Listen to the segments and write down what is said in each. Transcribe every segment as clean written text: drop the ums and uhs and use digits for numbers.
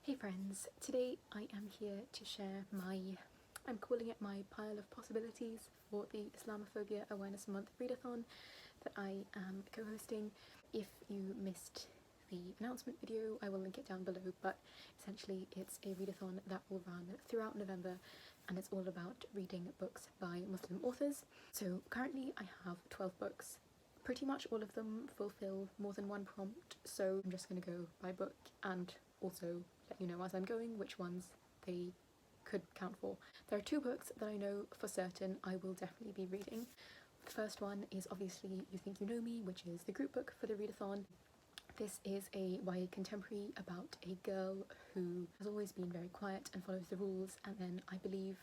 Hey friends, today I am here to share I'm calling it my pile of possibilities for the Islamophobia Awareness Month Readathon that I am co-hosting. If you missed the announcement video, I will link it down below, but essentially it's a readathon that will run throughout November and it's all about reading books by Muslim authors. So currently I have 12 books. Pretty much all of them fulfill more than one prompt, so I'm just going to go by book and also let you know as I'm going which ones they could count for. There are two books that I know for certain I will definitely be reading. The first one is obviously You Think You Know Me, which is the group book for the readathon. This is a YA contemporary about a girl who has always been very quiet and follows the rules, and then I believe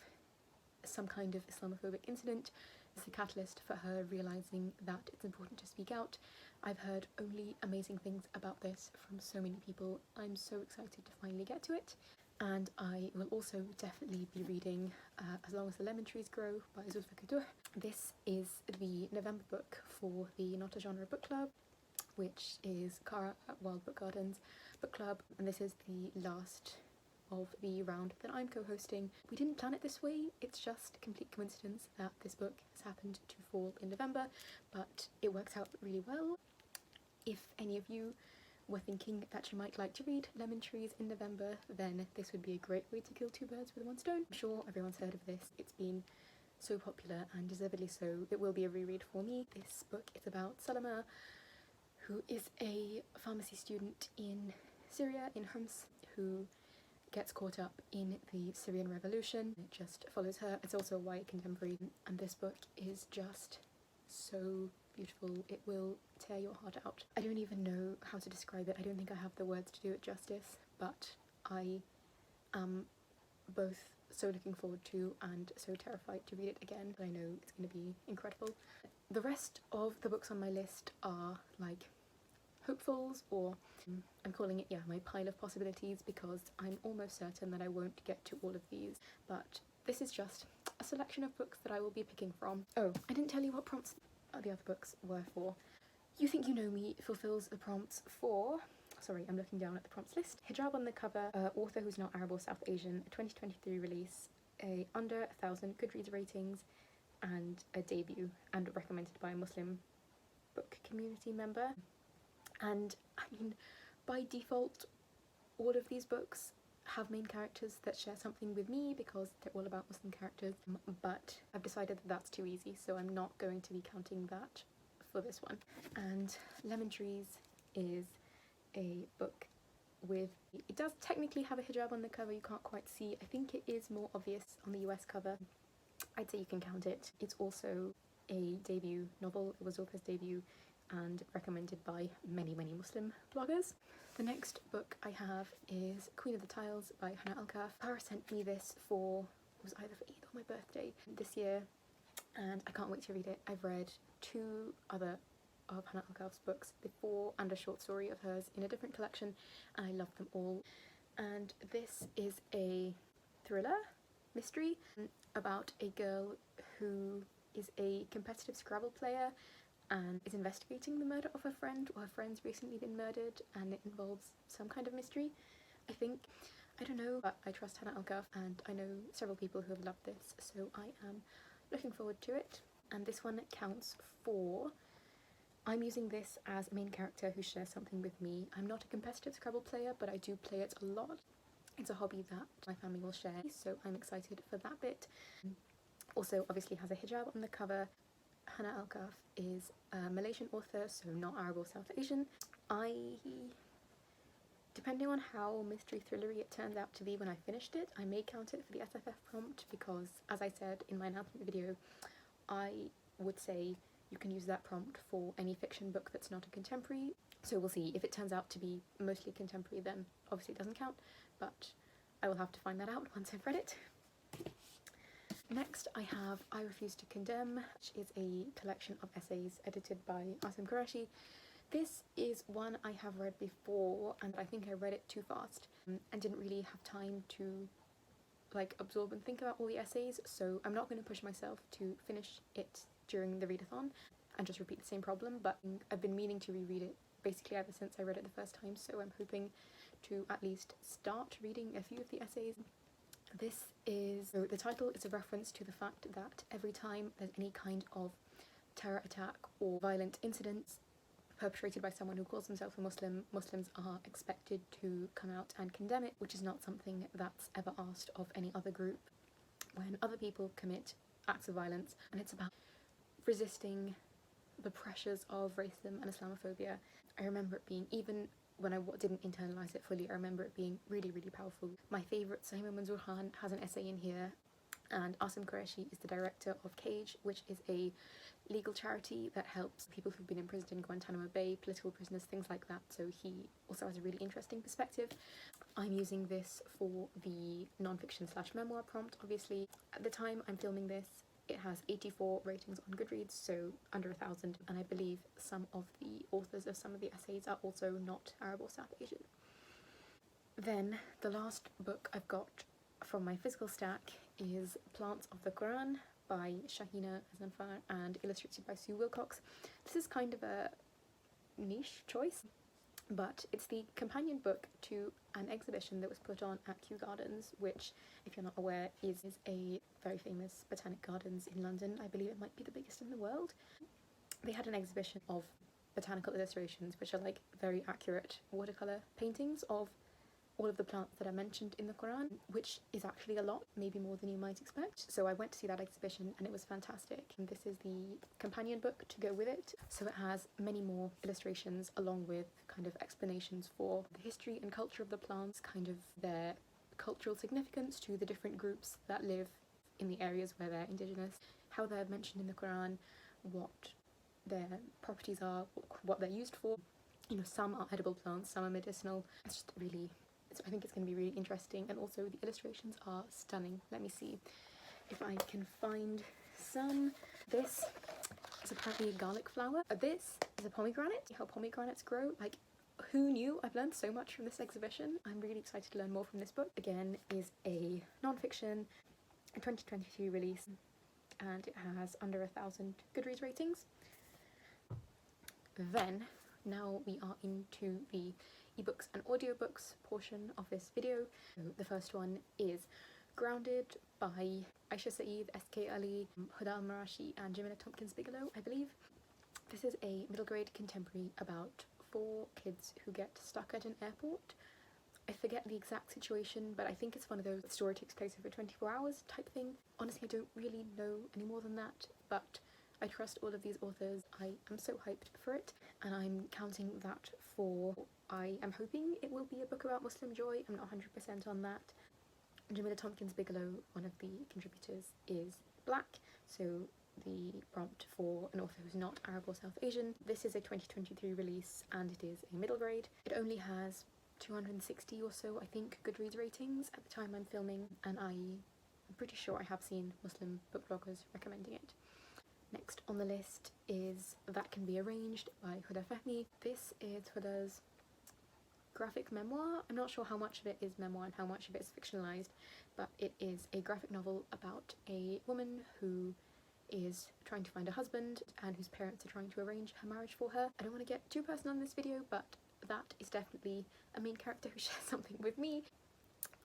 some kind of Islamophobic incident is the catalyst for her realising that it's important to speak out. I've heard only amazing things about this from so many people. I'm so excited to finally get to it. And I will also definitely be reading As Long as the Lemon Trees Grow by Zulfa. This is the November book for the Not a Genre book club, which is Cara at Wild Book Gardens book club, and this is the last of the round that I'm co-hosting. We didn't plan it this way, it's just complete coincidence that this book has happened to fall in November, but it works out really well. If any of you were thinking that you might like to read Lemon Trees in November, then this would be a great way to kill two birds with one stone. I'm sure everyone's heard of this, it's been so popular and deservedly so. It will be a reread for me. This book is about Salama, who is a pharmacy student in Syria, in Homs, who gets caught up in the Syrian revolution. It just follows her. It's also a YA contemporary, and this book is just so beautiful. It will tear your heart out. I don't even know how to describe it. I don't think I have the words to do it justice, but I am both so looking forward to and so terrified to read it again. I know it's going to be incredible. The rest of the books on my list are like hopefuls, or I'm calling it, my pile of possibilities, because I'm almost certain that I won't get to all of these, but this is just a selection of books that I will be picking from. Oh, I didn't tell you what prompts the other books were for. You Think You Know Me fulfills the prompts for, sorry, I'm looking down at the prompts list. Hijab on the cover, author who's not Arab or South Asian, a 2023 release, a under 1,000 Goodreads ratings, and a debut, and recommended by a Muslim book community member. And I mean, by default, all of these books have main characters that share something with me because they're all about Muslim characters, but I've decided that that's too easy, so I'm not going to be counting that for this one. And Lemon Trees is a book with, it does technically have a hijab on the cover, you can't quite see. I think it is more obvious on the US cover. I'd say you can count it. It's also a debut novel. It was Zulfa's debut and recommended by many Muslim bloggers. The next book I have is Queen of the Tiles by Hannah Alkaf. Cara sent me this for, it was either for Eid or my birthday this year, and I can't wait to read it. I've read two other of Hannah Alkaf's books before and a short story of hers in a different collection, and I love them all. And this is a thriller mystery about a girl who is a competitive Scrabble player and is investigating the murder of her friend, or her friend's recently been murdered, and it involves some kind of mystery, I think. I don't know, but I trust Hannah Alkaf and I know several people who have loved this, so I am looking forward to it. And this one counts for, I'm using this as a main character who shares something with me. I'm not a competitive Scrabble player, but I do play it a lot. It's a hobby that my family will share, so I'm excited for that bit. Also obviously has a hijab on the cover. Hannah Alkaf is a Malaysian author, so not Arab or South Asian. Depending on how mystery thrillery it turns out to be when I finished it, I may count it for the SFF prompt, because as I said in my announcement video, I would say you can use that prompt for any fiction book that's not a contemporary. So we'll see. If it turns out to be mostly contemporary, then obviously it doesn't count, but I will have to find that out once I've read it. Next I have I Refuse to Condemn, which is a collection of essays edited by Asim Qureshi. This is one I have read before, and I think I read it too fast and didn't really have time to absorb and think about all the essays, so I'm not going to push myself to finish it during the readathon and just repeat the same problem, but I've been meaning to reread it basically ever since I read it the first time, so I'm hoping to at least start reading a few of the essays. So the title is a reference to the fact that every time there's any kind of terror attack or violent incidents perpetrated by someone who calls himself a Muslim, Muslims are expected to come out and condemn it, which is not something that's ever asked of any other group when other people commit acts of violence. And it's about resisting the pressures of racism and Islamophobia. I remember it being, even when I didn't internalise it fully, I remember it being really, really powerful. My favourite, Sahima Manzoor Khan, has an essay in here, and Asim Qureshi is the director of Cage, which is a legal charity that helps people who've been imprisoned in Guantanamo Bay, political prisoners, things like that, so he also has a really interesting perspective. I'm using this for the non-fiction / memoir prompt, obviously. At the time I'm filming this, it has 84 ratings on Goodreads, so under 1,000, and I believe some of the authors of some of the essays are also not Arab or South Asian. Then the last book I've got from my physical stack is Plants of the Quran by Shahina Zanfar and illustrated by Sue Wilcox. This is kind of a niche choice, but it's the companion book to an exhibition that was put on at Kew Gardens, which, if you're not aware, is a very famous botanic gardens in London. I believe it might be the biggest in the world. They had an exhibition of botanical illustrations, which are like very accurate watercolour paintings of all of the plants that are mentioned in the Quran, which is actually a lot, maybe more than you might expect. So I went to see that exhibition and it was fantastic. And this is the companion book to go with it. So it has many more illustrations along with kind of explanations for the history and culture of the plants, kind of their cultural significance to the different groups that live in the areas where they're indigenous, how they're mentioned in the Quran, what their properties are, what they're used for. You know, some are edible plants, some are medicinal. It's just really, I think it's going to be really interesting, and also the illustrations are stunning. Let me see if I can find some. This is apparently a garlic flower. This is a pomegranate. How pomegranates grow. Like, who knew? I've learned so much from this exhibition. I'm really excited to learn more from this book. Again, is a non-fiction, a 2023 release, and it has under 1,000 Goodreads ratings. Then, now we are into the ebooks and audiobooks portion of this video. So the first one is Grounded by Aisha Saeed, S.K. Ali, Huda Al-Marashi and Jamila Tompkins Bigelow, I believe. This is a middle grade contemporary about 4 kids who get stuck at an airport. I forget the exact situation, but I think it's one of those story takes place over 24 hours type thing. Honestly, I don't really know any more than that, but I trust all of these authors. I am so hyped for it, and I'm counting that for, I am hoping it will be a book about Muslim joy. I'm not 100% on that. Jamila Tompkins Bigelow, one of the contributors, is black, so the prompt for an author who's not Arab or South Asian. This is a 2023 release and it is a middle grade. It only has 260 or so, I think, Goodreads ratings at the time I'm filming, and I'm pretty sure I have seen Muslim book bloggers recommending it. Next on the list is That Can Be Arranged by Huda Fahmy. This is Huda's graphic memoir. I'm not sure how much of it is memoir and how much of it is fictionalized, but it is a graphic novel about a woman who is trying to find a husband and whose parents are trying to arrange her marriage for her. I don't want to get too personal in this video, but that is definitely a main character who shares something with me.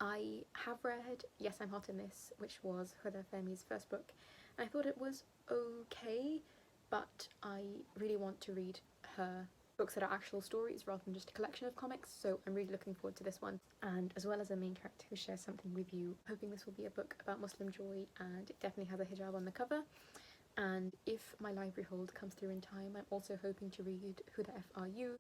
I have read Yes, I'm Hot in This, which was Huda Fahmy's first book, and I thought it was okay, but I really want to read her books that are actual stories rather than just a collection of comics, so I'm really looking forward to this one. And as well as a main character who shares something with you, hoping this will be a book about Muslim joy, and it definitely has a hijab on the cover. And if my library hold comes through in time, I'm also hoping to read Huda FRU,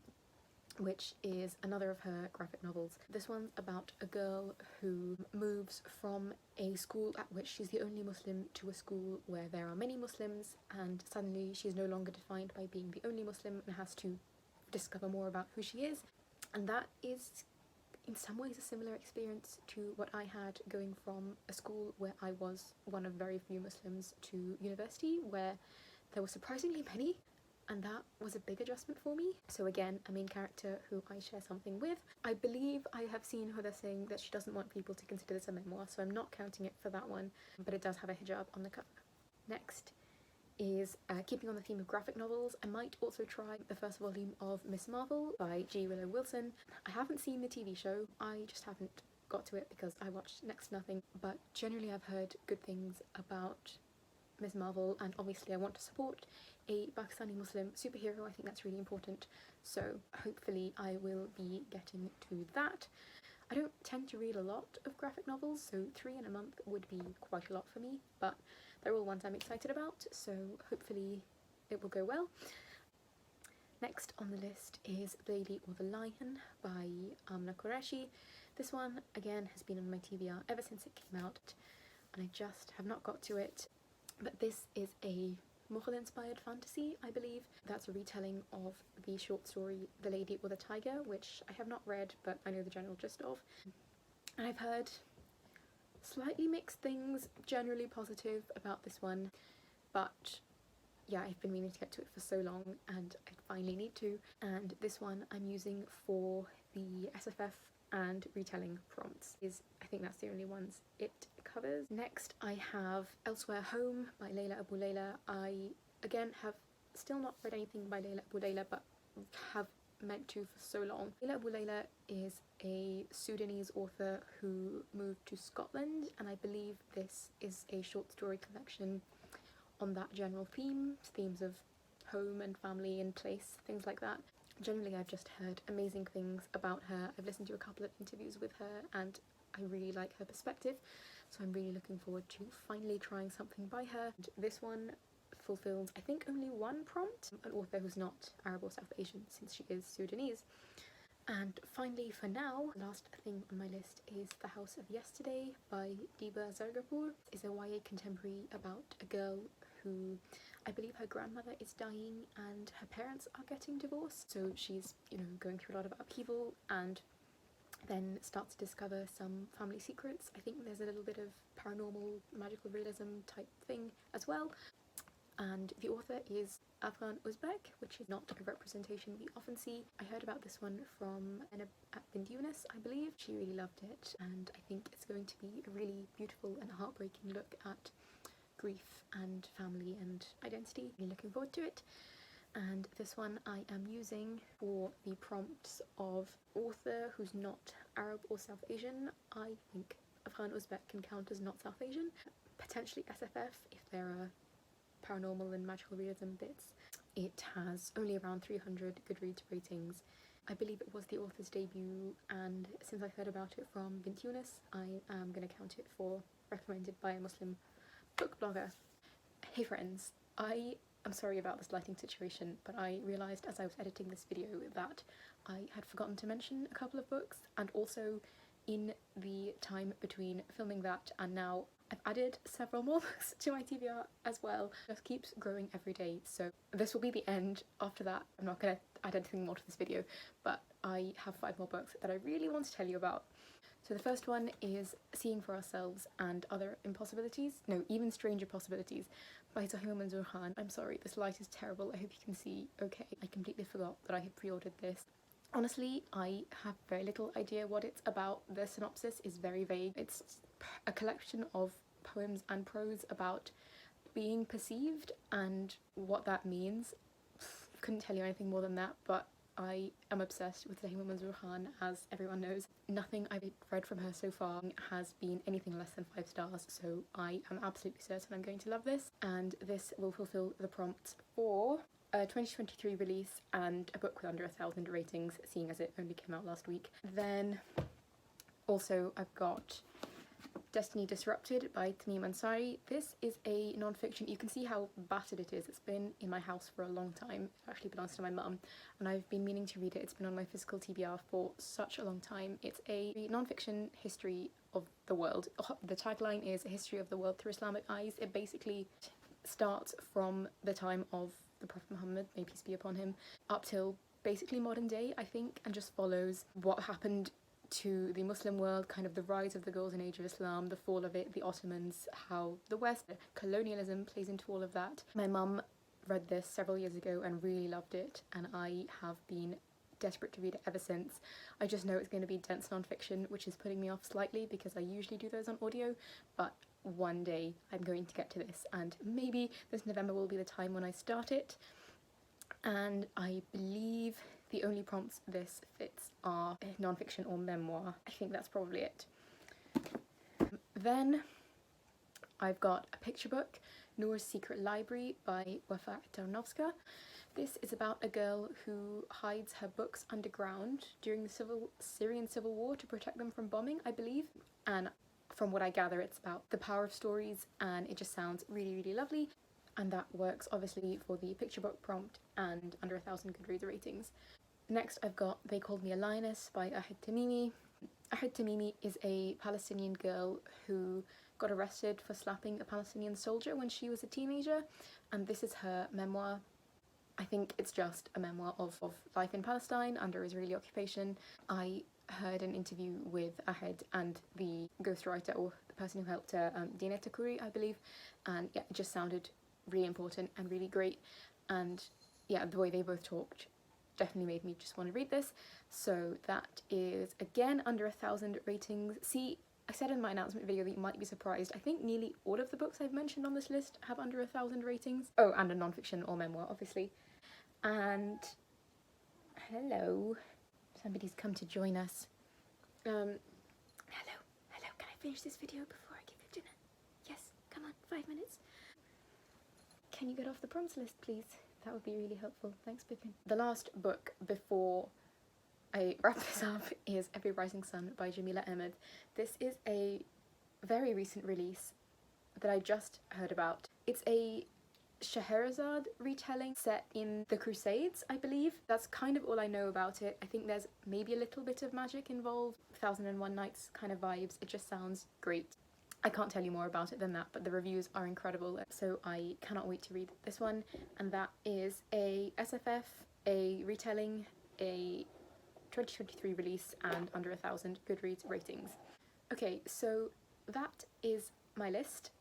which is another of her graphic novels. This one's about a girl who moves from a school at which she's the only Muslim to a school where there are many Muslims, and suddenly she's no longer defined by being the only Muslim and has to discover more about who she is. And that is in some ways a similar experience to what I had going from a school where I was one of very few Muslims to university where there were surprisingly many, and that was a big adjustment for me. So again, a main character who I share something with. I believe I have seen Huda saying that she doesn't want people to consider this a memoir, so I'm not counting it for that one, but it does have a hijab on the cover. Next is keeping on the theme of graphic novels. I might also try the first volume of Miss Marvel by G. Willow Wilson. I haven't seen the TV show, I just haven't got to it because I watched next to nothing, but generally I've heard good things about Miss Marvel, and obviously I want to support a Pakistani Muslim superhero. I think that's really important, so hopefully I will be getting to that. I don't tend to read a lot of graphic novels, so 3 in a month would be quite a lot for me, but they're all ones I'm excited about, so hopefully it will go well. Next on the list is The Lady or the Lion by Amna Qureshi. This one, again, has been on my TBR ever since it came out, and I just have not got to it. But this is a Mughal-inspired fantasy, I believe. That's a retelling of the short story The Lady or the Tiger, which I have not read, but I know the general gist of. And I've heard slightly mixed things, generally positive about this one, but yeah, I've been meaning to get to it for so long, and I finally need to. And this one I'm using for the SFF and retelling prompts. I think that's the only ones it covers. Next I have Elsewhere Home by Layla Abu Layla. I again have still not read anything by Layla Abu Layla, but have meant to for so long. Layla Abu Layla is a Sudanese author who moved to Scotland, and I believe this is a short story collection on that general themes of home and family and place, things like that. Generally, I've just heard amazing things about her. I've listened to a couple of interviews with her and I really like her perspective, so I'm really looking forward to finally trying something by her. And this one fulfills, I think, only one prompt, an author who's not Arab or South Asian since she is Sudanese. And finally, for now, the last thing on my list is The House of Yesterday by Diba Zargarpur. It's a YA contemporary about a girl who, I believe her grandmother is dying and her parents are getting divorced, so she's, going through a lot of upheaval and then starts to discover some family secrets. I think there's a little bit of paranormal, magical realism type thing as well. And the author is Afghan Uzbek, which is not a representation we often see. I heard about this one from at Bint Yunus, I believe. She really loved it, and I think it's going to be a really beautiful and heartbreaking look at grief and family and identity. Really looking forward to it. And this one I am using for the prompts of author who's not Arab or South Asian. I think Afghan Uzbek can count as not South Asian. Potentially SFF if there are paranormal and magical realism bits. It has only around 300 Goodreads ratings. I believe it was the author's debut, and since I've heard about it from Bint Yunus, I am going to count it for recommended by a Muslim book blogger. Hey friends, I am sorry about this lighting situation, but I realised as I was editing this video that I had forgotten to mention a couple of books, and also in the time between filming that and now, I've added several more books to my TBR as well. It just keeps growing every day, so this will be the end. After that, I'm not going to add anything more to this video, but I have 5 more books that I really want to tell you about. So the first one is Seeing for Ourselves and Other Impossibilities, no, Even Stranger Possibilities by Zohima Manzoor Khan. I'm sorry, this light is terrible, I hope you can see okay. I completely forgot that I had pre-ordered this. Honestly, I have very little idea what it's about. The synopsis is very vague. It's a collection of poems and prose about being perceived and what that means. Couldn't tell you anything more than that, but I am obsessed with Zohima Manzoor Khan, as everyone knows. Nothing I've read from her so far has been anything less than 5 stars, so I am absolutely certain I'm going to love this, and this will fulfill the prompt for a 2023 release and a book with under 1,000 ratings, seeing as it only came out last week. Then also I've got Destiny Disrupted by Tamim Ansari. This is a non-fiction. You can see how battered it is. It's been in my house for a long time. It actually belongs to my mum, and I've been meaning to read it. It's been on my physical TBR for such a long time. It's a non-fiction history of the world. The tagline is A History of the World Through Islamic Eyes. It basically starts from the time of the Prophet Muhammad, may peace be upon him, up till basically modern day, I think, and just follows what happened to the Muslim world, kind of the rise of the Golden Age of Islam, the fall of it, the Ottomans, how the West, colonialism plays into all of that. My mum read this several years ago and really loved it, and I have been desperate to read it ever since. I just know it's going to be dense non-fiction, which is putting me off slightly because I usually do those on audio, but one day I'm going to get to this, and maybe this November will be the time when I start it. And I believe the only prompts this fits are non-fiction or memoir. I think that's probably it. Then I've got a picture book, Noor's Secret Library by Wafa Tarnowska. This is about a girl who hides her books underground during the Syrian civil war to protect them from bombing, I believe. And from what I gather, it's about the power of stories, and it just sounds really, really lovely. And that works obviously for the picture book prompt and under 1,000 Goodreads ratings. Next I've got They Called Me a Lioness by Ahed Tamimi. Ahed Tamimi is a Palestinian girl who got arrested for slapping a Palestinian soldier when she was a teenager, and this is her memoir. I think it's just a memoir of life in Palestine under Israeli occupation. I heard an interview with Ahed and the ghostwriter, or the person who helped her, Dina Takuri, I believe, and yeah, it just sounded really important and really great, and yeah, the way they both talked definitely made me just want to read this. So that is again under 1,000 ratings. See, I said in my announcement video that you might be surprised. I think nearly all of the books I've mentioned on this list have under 1,000 ratings. Oh, and a non-fiction or memoir, obviously. And hello, somebody's come to join us. Hello, can I finish this video before I give you dinner? Yes, come on, 5 minutes. Can you get off the prompts list, please? That would be really helpful. Thanks, Pippin. The last book before I wrap this up is Every Rising Sun by Jamila Ahmed. This is a very recent release that I just heard about. It's a Scheherazade retelling set in the Crusades, I believe. That's kind of all I know about it. I think there's maybe a little bit of magic involved, 1001 Nights kind of vibes. It just sounds great. I can't tell you more about it than that, but the reviews are incredible, so I cannot wait to read this one. And that is a SFF, a retelling, a 2023 release, and under 1,000 Goodreads ratings. Okay, so that is my list.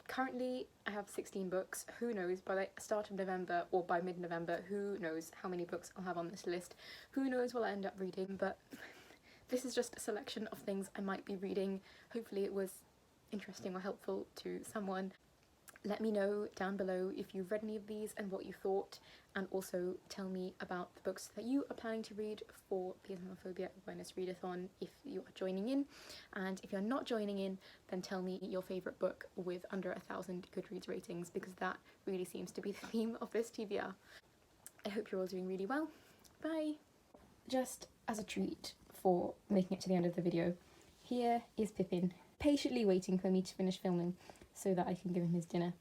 Currently I have 16 books. Who knows, by the start of November or by mid-November, who knows how many books I'll have on this list. Who knows what I'll end up reading, but this is just a selection of things I might be reading. Hopefully it was interesting or helpful to someone. Let me know down below if you've read any of these and what you thought, and also tell me about the books that you are planning to read for the Islamophobia Awareness Readathon if you are joining in. And if you're not joining in, then tell me your favourite book with under 1,000 Goodreads ratings, because that really seems to be the theme of this TBR. I hope you're all doing really well. Bye! Just as a treat for making it to the end of the video, here is Pippin, patiently waiting for me to finish filming so that I can give him his dinner.